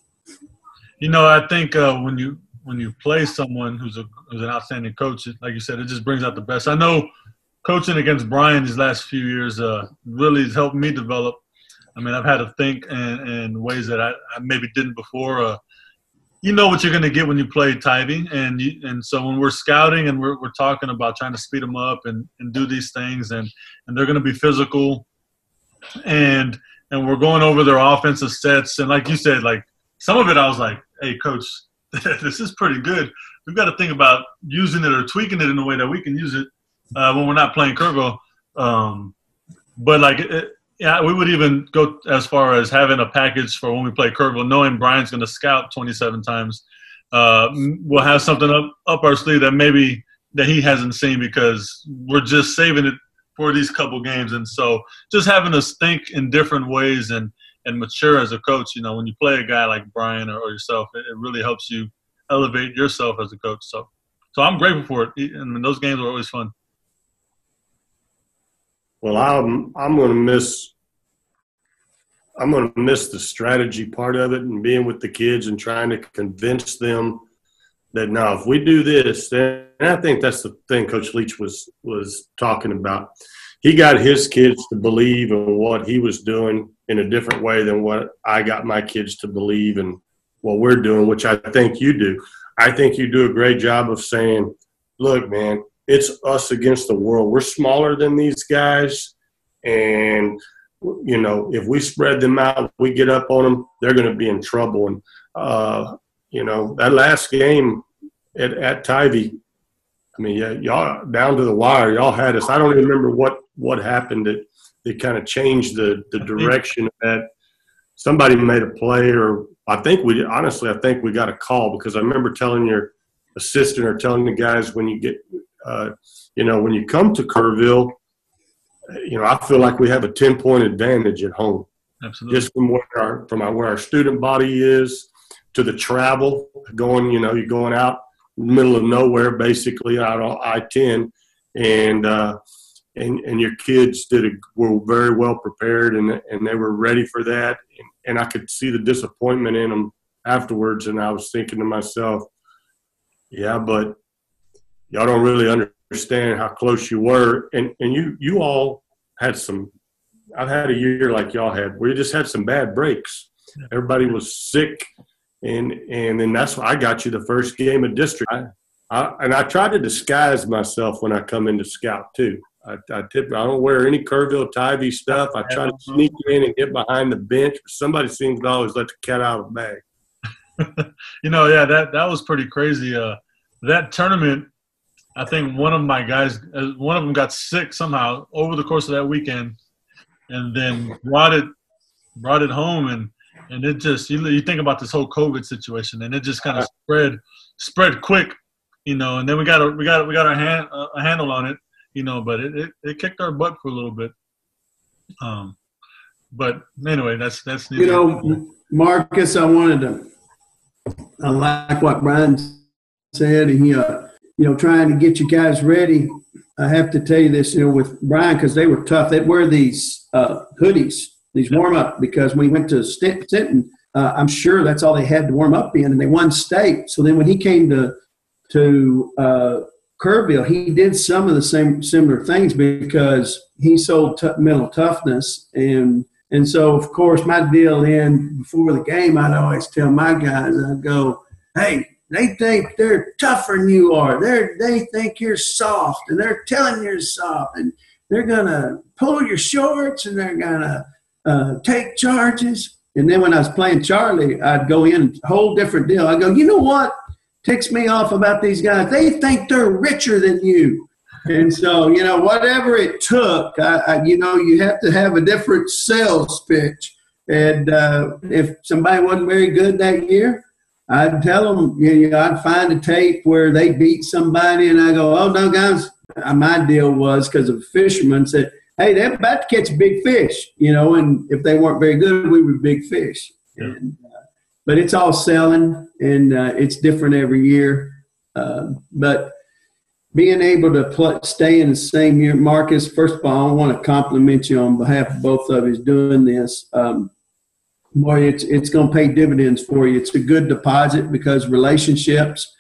I think when you play someone who's an outstanding coach, like you said, it just brings out the best. I know coaching against Brian these last few years really has helped me develop. I mean, I've had to think in ways that I maybe didn't before. You know what you're going to get when you play Tivy, and so when we're scouting and we're talking about trying to speed them up and do these things, and they're going to be physical, and we're going over their offensive sets, and like you said, like some of it I was like, hey, coach, this is pretty good. We've got to think about using it or tweaking it in a way that we can use it when we're not playing Kerrville. But like yeah, we would even go as far as having a package for when we play Kerrville, knowing Brian's going to scout 27 times. We'll have something up our sleeve that he hasn't seen because we're just saving it for these couple games. And so just having us think in different ways and mature as a coach, when you play a guy like Brian or yourself, it really helps you elevate yourself as a coach. So I'm grateful for it. And those games are always fun. Well, I'm going to miss the strategy part of it and being with the kids and trying to convince them that now if we do this, then and I think that's the thing Coach Leech was talking about. He got his kids to believe in what he was doing in a different way than what I got my kids to believe in what we're doing, which I think you do. I think you do a great job of saying, look, man, it's us against the world. We're smaller than these guys, and if we spread them out, we get up on them, they're going to be in trouble. And that last game at Tivy, I mean, yeah, y'all down to the wire. Y'all had us. I don't even remember what happened that kind of changed the direction of that. Somebody made a play, or I think we got a call because I remember telling your assistant or telling the guys when you get when you come to Kerrville, I feel like we have a 10-point advantage at home. Absolutely. Just from where our student body is to the travel, you're going out in the middle of nowhere, basically out on I-10, and your kids were very well prepared and they were ready for that. And I could see the disappointment in them afterwards, and I was thinking to myself, yeah, but y'all don't really understand how close you were. And you all had some – I've had a year like y'all had. We just had some bad breaks. Everybody was sick, and then that's why I got you the first game of district. I try to disguise myself when I come into scout too. I don't wear any Kerrville Tivy stuff. I try to sneak in and get behind the bench. Somebody seems to always let the cat out of the bag. That was pretty crazy. That tournament, I think one of my guys, one of them got sick somehow over the course of that weekend, and then brought it home, and it just you think about this whole COVID situation, and it just kind of spread quick, and then we got a handle on it, but it kicked our butt for a little bit. But anyway, that's Marcus, I like what Brian said, and trying to get you guys ready. I have to tell you this, with Brian, because they were tough. They'd wear these hoodies, these warm-up, because when we went to Stinton, I'm sure that's all they had to warm up in, and they won state. So then when he came to Kerrville, he did some of the similar things because he sold mental toughness. And so, of course, my deal before the game, I'd always tell my guys, I'd go, hey, they think they're tougher than you are. They think you're soft, and they're telling you're soft, and they're going to pull your shorts, and they're going to take charges. And then when I was playing Charlie, I'd go in, whole different deal. I'd go, you know what ticks me off about these guys? They think they're richer than you. And so, whatever it took, you have to have a different sales pitch. And if somebody wasn't very good that year, I'd tell them, I'd find a tape where they beat somebody, and I go, oh, no, guys. My deal was, because of fishermen, said, hey, they're about to catch a big fish, and if they weren't very good, we were big fish. Yeah. But it's all selling, and it's different every year. But being able to stay in the same year, Marcus, first of all, I want to compliment you on behalf of both of us doing this. Boy, it's going to pay dividends for you. It's a good deposit because relationships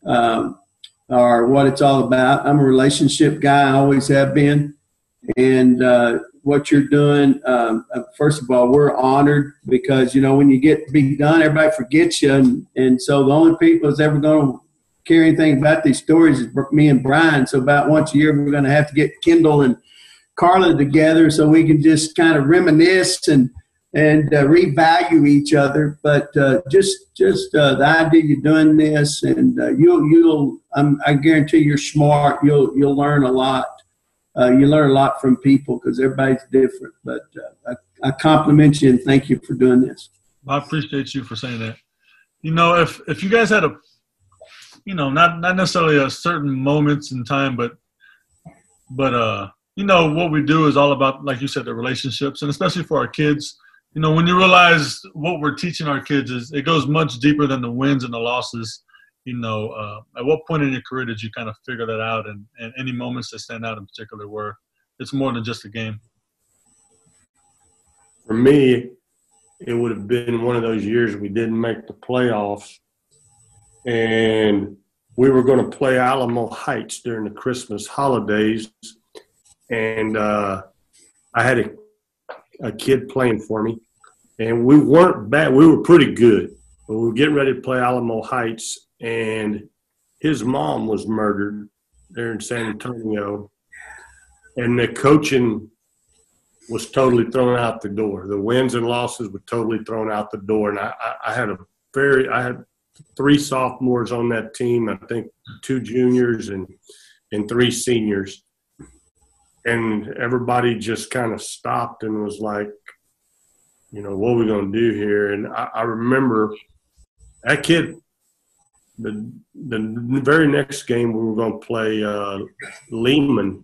are what it's all about. I'm a relationship guy. I always have been. And what you're doing, first of all, we're honored because, when you get to be done, everybody forgets you. And so the only people that's ever going to care anything about these stories is me and Brian. So about once a year, we're going to have to get Kendall and Carla together so we can just kind of reminisce and revalue each other. But just the idea you're doing this, and I guarantee you're smart. You'll learn a lot. You learn a lot from people because everybody's different. But I compliment you and thank you for doing this. I appreciate you for saying that. If you guys had not necessarily a certain moments in time, but what we do is all about, like you said, the relationships, and especially for our kids. When you realize what we're teaching our kids it goes much deeper than the wins and the losses. At what point in your career did you kind of figure that out, and any moments that stand out in particular where it's more than just a game? For me, it would have been one of those years we didn't make the playoffs, and we were going to play Alamo Heights during the Christmas holidays, and I had a kid playing for me, and we weren't bad. We were pretty good, but we were getting ready to play Alamo Heights, and his mom was murdered there in San Antonio, and the coaching was totally thrown out the door. The wins and losses were totally thrown out the door, and I had 3 sophomores on that team, I think 2 juniors and 3 seniors. And everybody just kind of stopped and was like, what are we going to do here? And I remember that kid, the very next game we were going to play Lehman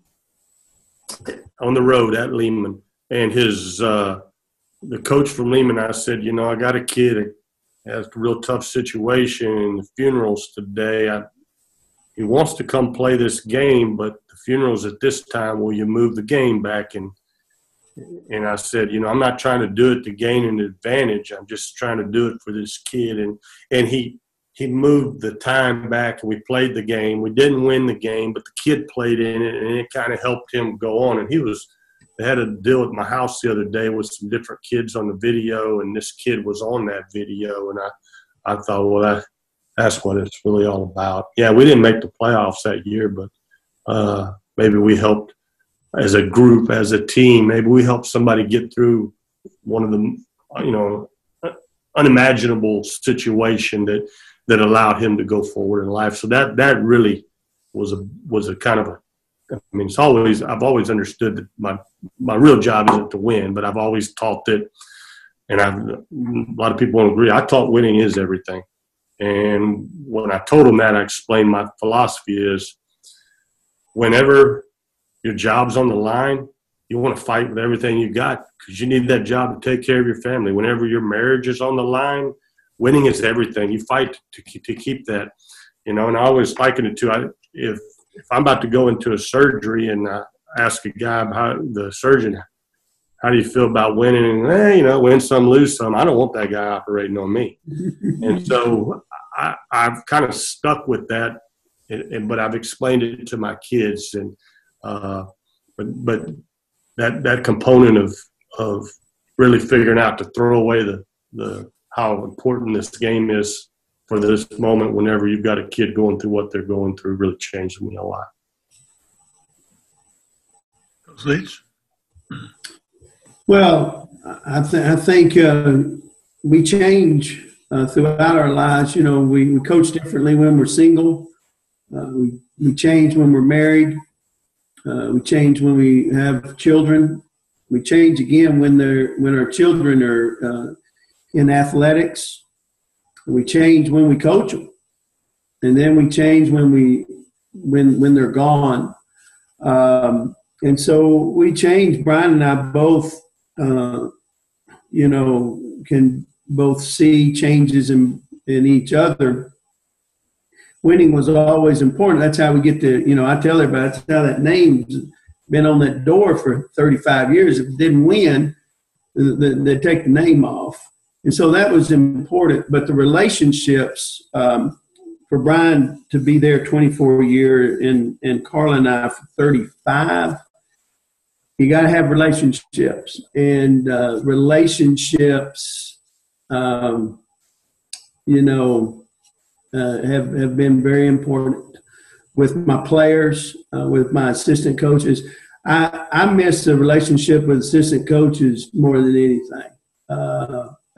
on the road at Lehman. And the coach from Lehman, I said, I got a kid that has a real tough situation in the funerals today. He wants to come play this game, but the funeral's at this time. Will you move the game back? And And I said, I'm not trying to do it to gain an advantage. I'm just trying to do it for this kid. And he moved the time back, and we played the game. We didn't win the game, but the kid played in it, and it kind of helped him go on. And they had a deal at my house the other day with some different kids on the video, and this kid was on that video. And I thought, well, that's what it's really all about. Yeah, we didn't make the playoffs that year, but maybe we helped as a group, as a team. Maybe we helped somebody get through one of the, unimaginable situation that allowed him to go forward in life. So that really was a kind of I've always understood that my real job isn't to win, but I've always taught that, and a lot of people won't agree, I taught winning is everything. And when I told them that, I explained my philosophy is whenever your job's on the line, you want to fight with everything you got because you need that job to take care of your family. Whenever your marriage is on the line, winning is everything. You fight to keep that, and I always liken it to if I'm about to go into a surgery and I ask a guy, the surgeon, how do you feel about winning? And, win some, lose some. I don't want that guy operating on me. And so I've kind of stuck with that, but I've explained it to my kids. And but that component of really figuring out to throw away the how important this game is for this moment whenever you've got a kid going through what they're going through really changed me a lot. Coach Leech? Well, I think we change throughout our lives. We coach differently when we're single. We change when we're married. We change when we have children. We change again when our children are in athletics. We change when we coach them, and then we change when they're gone. And so we change. Brian and I both, can both see changes in each other. Winning was always important. That's how we get to, I tell everybody, that's how that name's been on that door for 35 years. If it didn't win, they'd take the name off. And so that was important. But the relationships, for Brian to be there 24 years and Carla and I for 35, you got to have relationships. And relationships, have been very important with my players, with my assistant coaches. I miss the relationship with assistant coaches more than anything.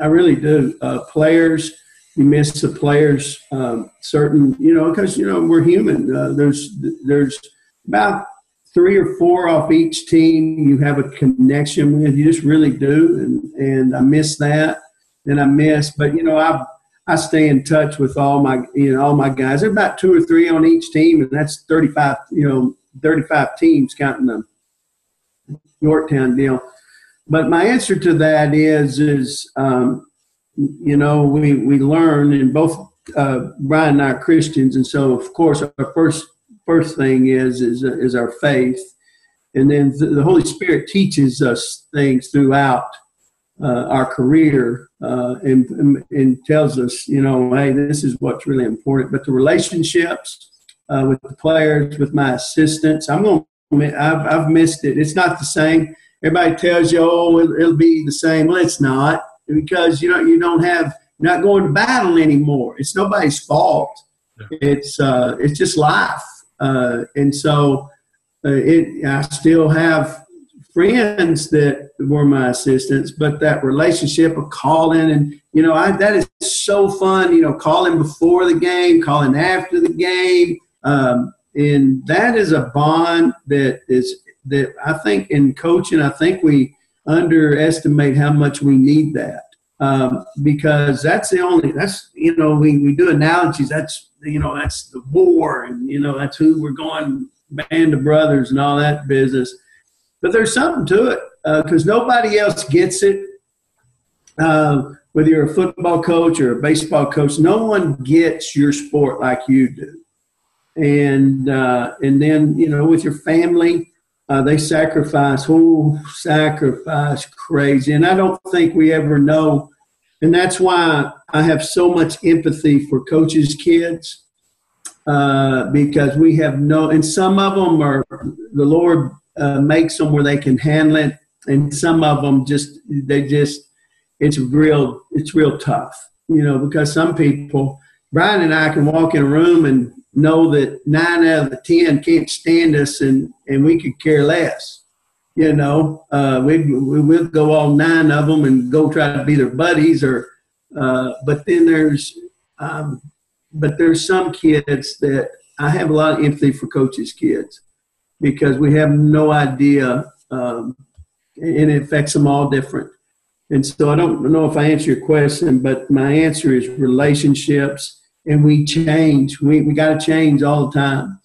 I really do. Players, you miss the players, certain, because, we're human. There's about 3 or 4 off each team you have a connection with. You just really do. And I miss that. But, I stay in touch with all my guys. There are about 2 or 3 on each team, and that's 35 teams counting the Yorktown deal. But my answer to that is we learn, and both Brian and I are Christians, and so of course our first thing is our faith, and then the Holy Spirit teaches us things throughout our career and tells us, hey, this is what's really important. But the relationships with the players, with my assistants, I've missed it. It's not the same. Everybody tells you, it'll be the same. Well, it's not, because you're not going to battle anymore. It's nobody's fault. It's just life. And so I still have friends that were my assistants, but that relationship of calling and, that is so fun, calling before the game, calling after the game. And that is a bond that I think in coaching, I think we underestimate how much we need that. Because that's we do analogies. That's the war, and, that's who we're going, band of brothers and all that business. But there's something to it, because nobody else gets it. Whether you're a football coach or a baseball coach, no one gets your sport like you do. And then, with your family, They sacrifice crazy. And I don't think we ever know. And that's why I have so much empathy for coaches' kids, because we have and some of them are, the Lord makes them where they can handle it. And some of them it's real tough, because some people, Brian and I can walk in a room and know that 9 out of the 10 can't stand us, and we could care less. We'll go all 9 of them and go try to be their buddies, but then there's some kids that I have a lot of empathy for coaches' kids, because we have no idea, and it affects them all different. And so I don't know if I answer your question, but my answer is relationships, and we change. We got to change all the time.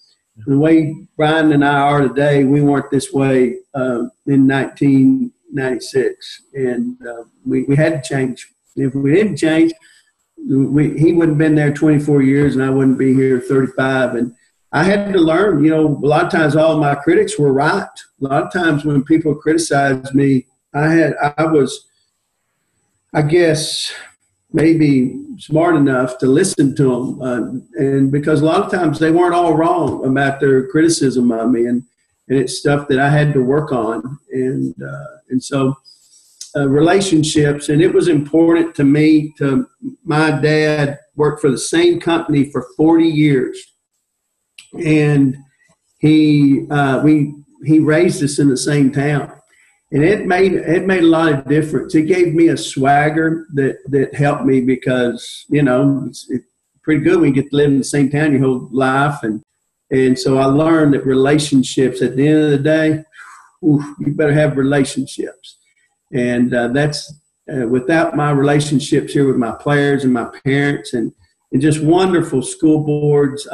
The way Brian and I are today, we weren't this way in 1996, and we had to change. If we didn't change, he wouldn't have been there 24 years, and I wouldn't be here 35. And I had to learn. A lot of times all my critics were right. A lot of times when people criticized me, I was, I guess, maybe smart enough to listen to them, and because a lot of times they weren't all wrong about their criticism of me, and it's stuff that I had to work on, and so relationships, and it was important to me. My dad worked for the same company for 40 years, and he raised us in the same town. And it made a lot of difference. It gave me a swagger that helped me, because, it's pretty good when you get to live in the same town your whole life. And so I learned that relationships, at the end of the day, you better have relationships. And that's without my relationships here with my players and my parents and just wonderful school boards.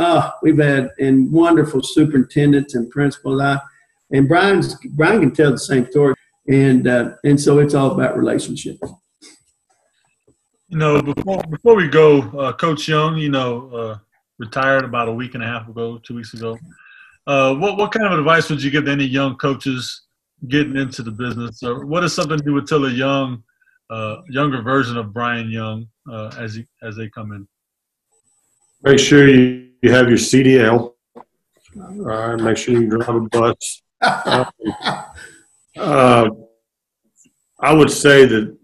We've had, and wonderful superintendents and principals. And Brian can tell the same story. And so it's all about relationships. Before we go, Coach Young, retired about a week and a half ago, 2 weeks ago. What kind of advice would you give to any young coaches getting into the business? Or what is something you would tell a younger version of Brian Young as they come in? Make sure you have your CDL. All right, make sure you drive a bus. I would say that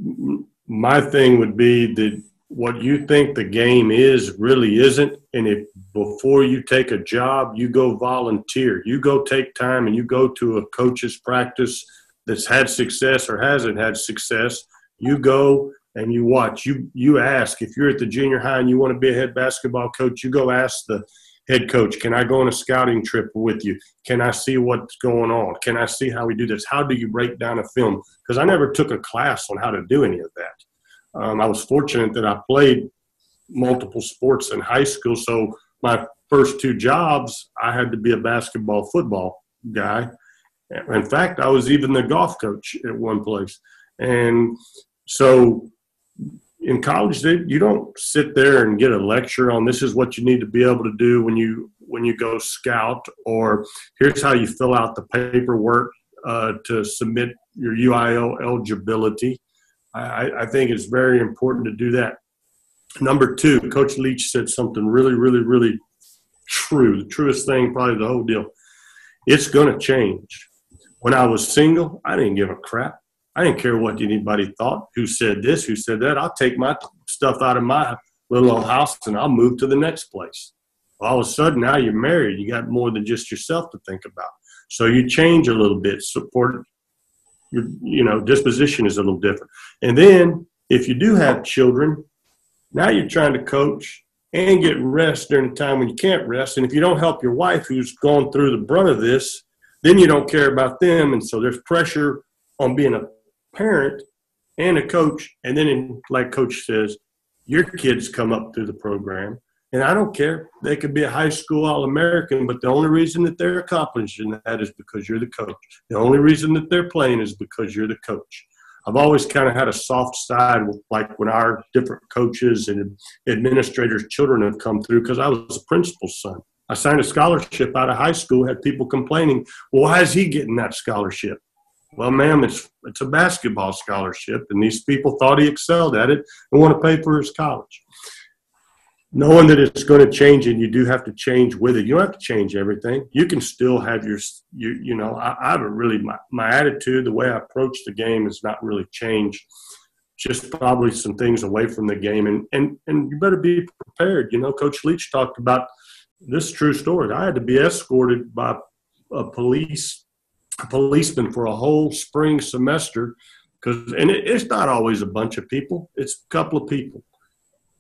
my thing would be that what you think the game is really isn't. And if before you take a job, you go volunteer, you go take time and you go to a coach's practice that's had success or hasn't had success, you go and you watch. You ask. If you're at the junior high and you want to be a head basketball coach, you go ask the head coach, can I go on a scouting trip with you? Can I see what's going on? Can I see how we do this? How do you break down a film? Because I never took a class on how to do any of that. I was fortunate that I played multiple sports in high school. So my first 2 jobs, I had to be a basketball, football guy. In fact, I was even the golf coach at one place. And so in college, you don't sit there and get a lecture on this is what you need to be able to do when you go scout, or here's how you fill out the paperwork to submit your UIL eligibility. I think it's very important to do that. Number 2, Coach Leech said something really, really, really true. The truest thing, probably the whole deal. It's going to change. When I was single, I didn't give a crap. I didn't care what anybody thought, who said this, who said that. I'll take my stuff out of my little old house and I'll move to the next place. All of a sudden, now you're married. You got more than just yourself to think about. So you change a little bit. Support, your disposition is a little different. And then if you do have children, now you're trying to coach and get rest during the time when you can't rest. And if you don't help your wife who's gone through the brunt of this, then you don't care about them. And so there's pressure on being a parent and a coach. And then, like Coach says, your kids come up through the program. And I don't care. They could be a high school All-American, but the only reason that they're accomplishing that is because you're the coach. The only reason that they're playing is because you're the coach. I've always kind of had a soft side with, like, when our different coaches and administrators' children have come through, because I was a principal's son. I signed a scholarship out of high school, had people complaining, well, why is he getting that scholarship? Well, ma'am, it's a basketball scholarship, and these people thought he excelled at it and want to pay for his college. Knowing that it's going to change, and you do have to change with it. You don't have to change everything. You can still have I haven't really, my attitude, the way I approach the game has not really changed. Just probably some things away from the game, and you better be prepared. Coach Leech talked about this true story. I had to be escorted by a policeman for a whole spring semester and it's not always a bunch of people. It's a couple of people.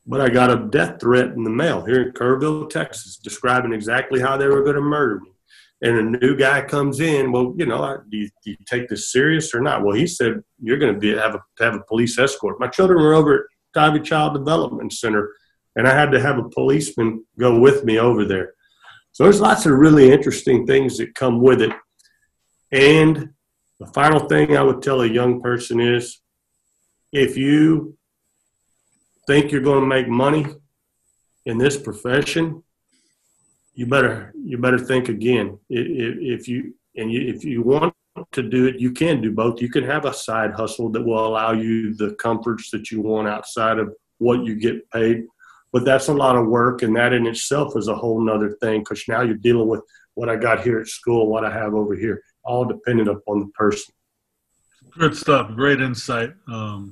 But I got a death threat in the mail here in Kerrville, Texas, describing exactly how they were going to murder me. And a new guy comes in. Well, do you take this serious or not? Well, he said, you're going to have a police escort. My children were over at Tivy Child Development Center, and I had to have a policeman go with me over there. So there's lots of really interesting things that come with it. And the final thing I would tell a young person is, if you think you're going to make money in this profession, you better think again. If you want to do it, you can do both. You can have a side hustle that will allow you the comforts that you want outside of what you get paid. But that's a lot of work, and that in itself is a whole nother thing, because now you're dealing with what I got here at school, what I have over here, all dependent upon the person. Good stuff. Great insight. I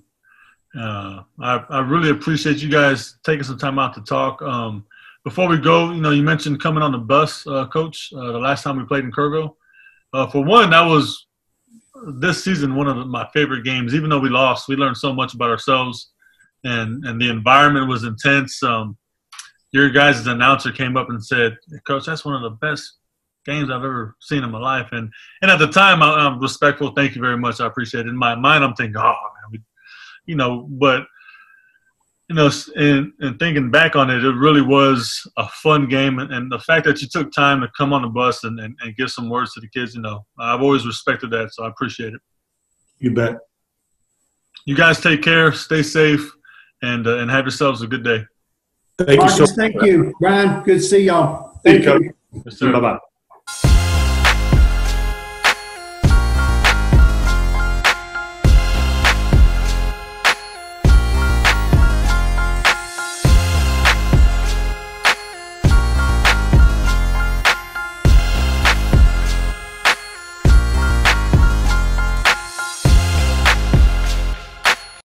really appreciate you guys taking some time out to talk. Before we go, you mentioned coming on the bus, Coach, the last time we played in Kerrville. For one, that was this season one of my favorite games. Even though we lost, we learned so much about ourselves, and the environment was intense. Your guys' announcer came up and said, Coach, that's one of the best games I've ever seen in my life. And at the time, I'm respectful. Thank you very much. I appreciate it. In my mind, I'm thinking, oh, man, but and thinking back on it, it really was a fun game. And the fact that you took time to come on the bus and give some words to the kids, I've always respected that. So I appreciate it. You bet. You guys take care, stay safe, and have yourselves a good day. Thank you so much. Thank you, Brian. Good to see y'all. Thank you. Yes, sir. Bye-bye.